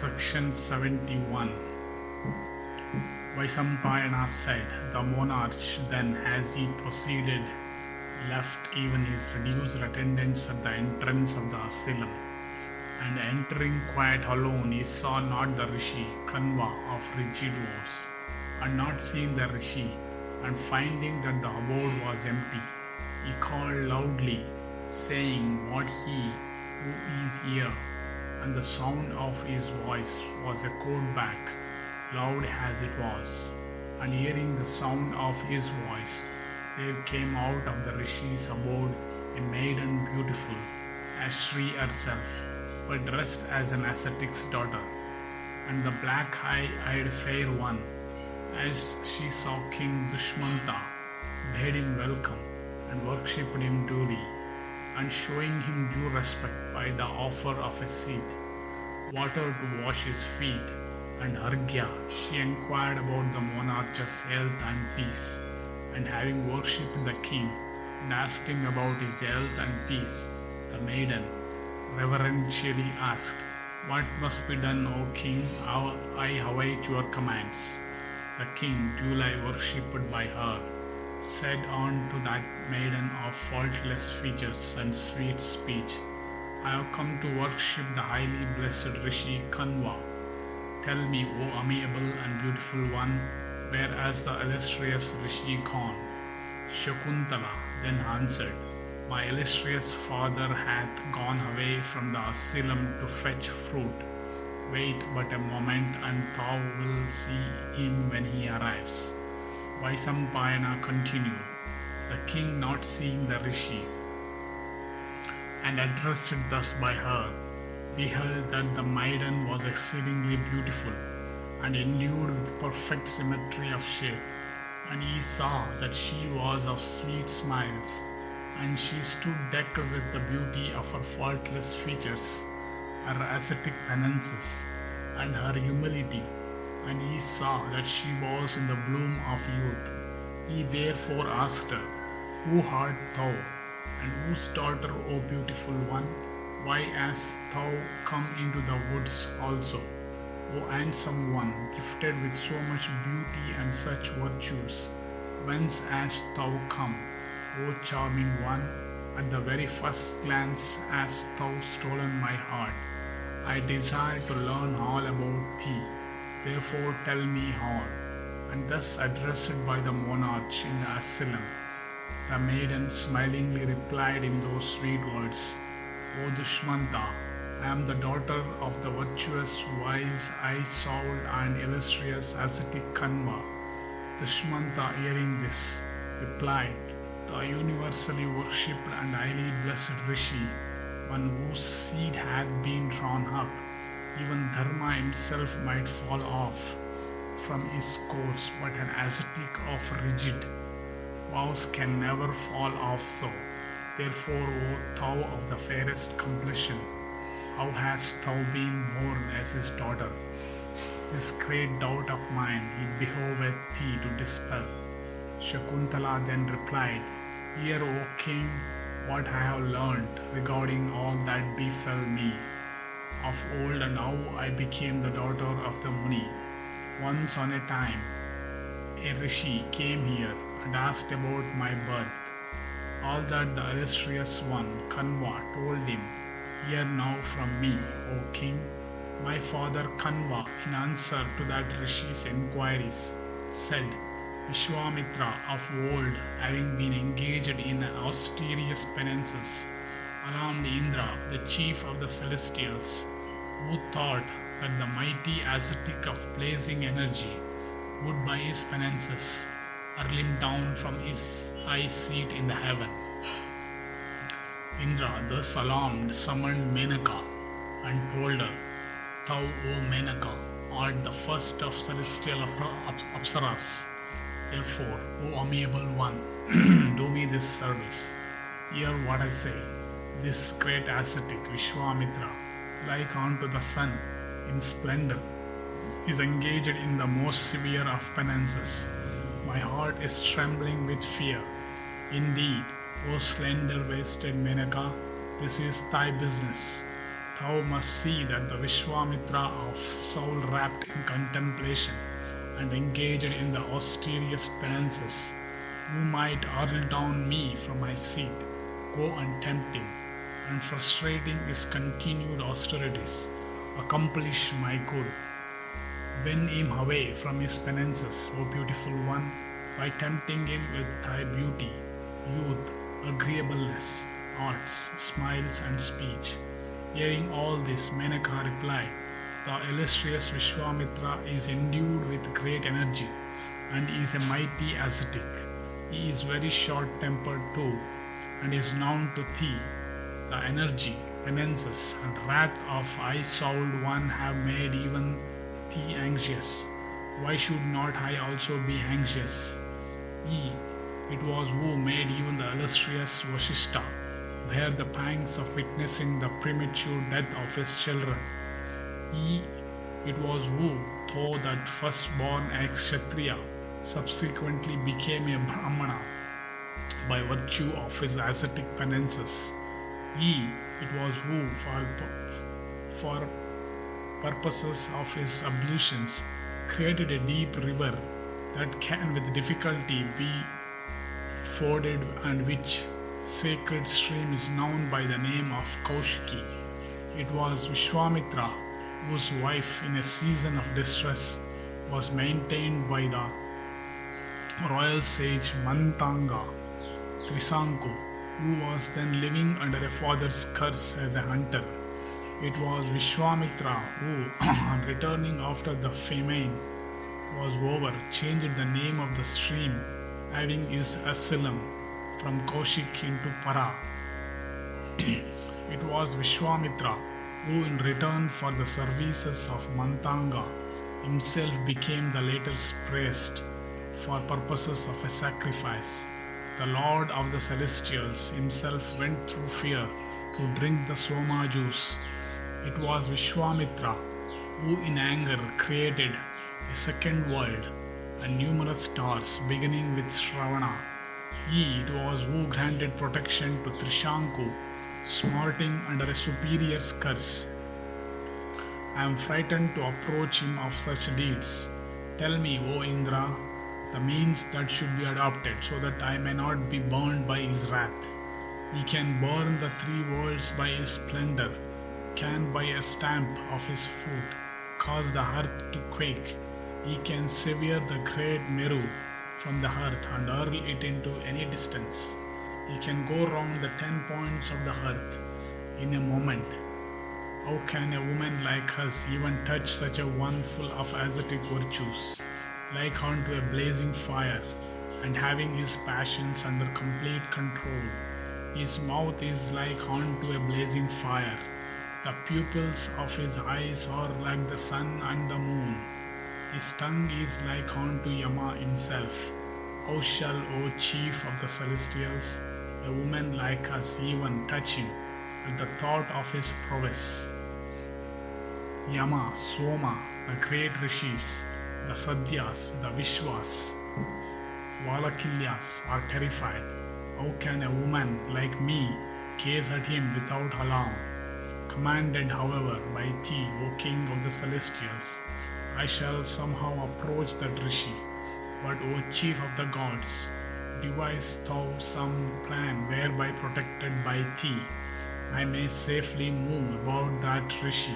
Section 71. Vaisampayana said, the monarch then, as he proceeded, left even his reduced attendants at the entrance of the asylum, and entering quite alone, he saw not the Rishi Kanwa of rigid vows, and not seeing the Rishi, and finding that the abode was empty, he called loudly, saying, what he who is here? And the sound of his voice was echoed back, loud as it was. And hearing the sound of his voice, there came out of the Rishi's abode a maiden beautiful as Shri herself, but dressed as an ascetic's daughter. And the black-eyed fair one, as she saw King Dushmanta, bade him welcome and worshipped him duly, and showing him due respect by the offer of a seat, water to wash his feet, and Arghya, she inquired about the monarch's health and peace, and having worshipped the king, and asked him about his health and peace, the maiden reverentially asked, what must be done, O king? I await your commands. The king, duly worshipped by her, said unto that maiden of faultless features and sweet speech, I have come to worship the highly blessed Rishi Kanwa. Tell me, O amiable and beautiful one, where has the illustrious Rishi gone? Shakuntala then answered, my illustrious father hath gone away from the asylum to fetch fruit. Wait but a moment, and thou wilt see him when he arrives. Vaisampayana continued, the king not seeing the Rishi, and addressed thus by her, beheld that the maiden was exceedingly beautiful, and endued with perfect symmetry of shape, and he saw that she was of sweet smiles, and she stood decked with the beauty of her faultless features, her ascetic penances, and her humility, and he saw that she was in the bloom of youth. He therefore asked her, who art thou, and whose daughter, O beautiful one? Why hast thou come into the woods also, O handsome one, gifted with so much beauty and such virtues? Whence hast thou come, O charming one? At the very first glance hast thou stolen my heart. I desire to learn all about thee. Therefore tell me all. And thus addressed by the monarch in the asylum, the maiden smilingly replied in those sweet words, O Dushmanta, I am the daughter of the virtuous, wise, high-souled and illustrious ascetic Kanwa. Dushmanta, hearing this, replied, the universally worshipped and highly blessed Rishi, one whose seed hath been drawn up, even Dharma himself might fall off from his course, but an ascetic of rigid vows can never fall off so. Therefore, O thou of the fairest complexion, how hast thou been born as his daughter? This great doubt of mine it behoveth thee to dispel. Shakuntala then replied, hear, O king, what I have learnt regarding all that befell me of old, and how I became the daughter of the Muni. Once on a time, a Rishi came here and asked about my birth. All that the illustrious one, Kanwa, told him, hear now from me, O king. My father Kanwa, in answer to that Rishi's enquiries, said, Vishwamitra of old, having been engaged in austerious penances, alarmed Indra, the chief of the celestials, who thought that the mighty ascetic of blazing energy would by his penances hurl him down from his high seat in the heaven. Indra, thus alarmed, summoned Menaka and told her, thou, O Menaka, art the first of celestial apsaras. Therefore, O amiable one, do me this service. Hear what I say. This great ascetic Vishwamitra, like unto the sun in splendor, is engaged in the most severe of penances. My heart is trembling with fear. Indeed, O slender-waisted Menaka, this is thy business. thou must see that the Vishwamitra of soul wrapped in contemplation and engaged in the austeriest penances, who might hurl down me from my seat, go untempting, and frustrating his continued austerities, accomplish my good. Win him away from his penances, O beautiful one, by tempting him with thy beauty, youth, agreeableness, arts, smiles, and speech. Hearing all this, Menaka replied, the illustrious Vishwamitra is endued with great energy and is a mighty ascetic. He is very short-tempered too, and is known to thee. The energy, penances, and wrath of high-souled one have made even thee anxious. Why should not I also be anxious? It was who made even the illustrious Vasishtha bear the pangs of witnessing the premature death of his children. It was who, though that firstborn ex-Kshatriya, subsequently became a Brahmana by virtue of his ascetic penances. It was who, for purposes of his ablutions, created a deep river that can with difficulty be forded and which sacred stream is known by the name of Kaushiki. It was Vishwamitra whose wife in a season of distress was maintained by the royal sage Mantanga Trisanku, who was then living under a father's curse as a hunter. It was Vishwamitra who, on returning after the famine was over, changed the name of the stream having his asylum from Kaushik into Para. It was Vishwamitra who, in return for the services of Mantanga, himself became the later priest for purposes of a sacrifice. The Lord of the Celestials himself went through fear to drink the Soma juice. It was Vishwamitra who, in anger, created a second world and numerous stars, beginning with Shravana. It was who granted protection to Trishanku, smarting under a superior's curse. I am frightened to approach him of such deeds. Tell me, O Indra, the means that should be adopted so that I may not be burned by his wrath. He can burn the three worlds by his splendor, can by a stamp of his foot cause the earth to quake. He can sever the great Meru from the earth and hurl it into any distance. He can go round the 10 points of the earth in a moment. How can a woman like us even touch such a one full of ascetic virtues, like unto a blazing fire, and having his passions under complete control? His mouth is like unto a blazing fire. The pupils of his eyes are like the sun and the moon. His tongue is like unto Yama himself. How shall, O chief of the celestials, a woman like us even touch him at the thought of his prowess? Yama, Soma, the great rishis, the Sadyas, the Vishwas, Valakilyas are terrified. How can a woman like me gaze at him without alarm? Commanded, however, by thee, O king of the celestials, I shall somehow approach that rishi. But, O chief of the gods, devise thou some plan whereby, protected by thee, I may safely move about that rishi.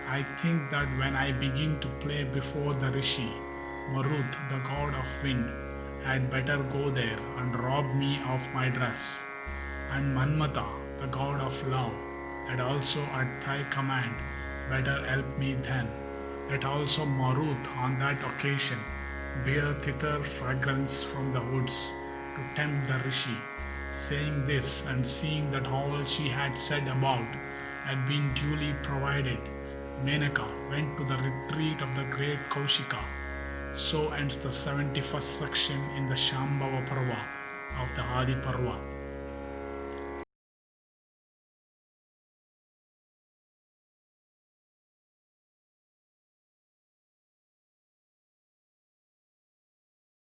I think that when I begin to play before the rishi, Marut, the god of wind, had better go there and rob me of my dress. And Manmata, the god of love, had also at thy command better help me then. Let also Marut on that occasion bear thither fragrance from the woods to tempt the rishi. Saying this, and seeing that all she had said above had been duly provided, Menaka went to the retreat of the great Kaushika. So ends the 71st section in the Sambhava Parva of the Adi Parva.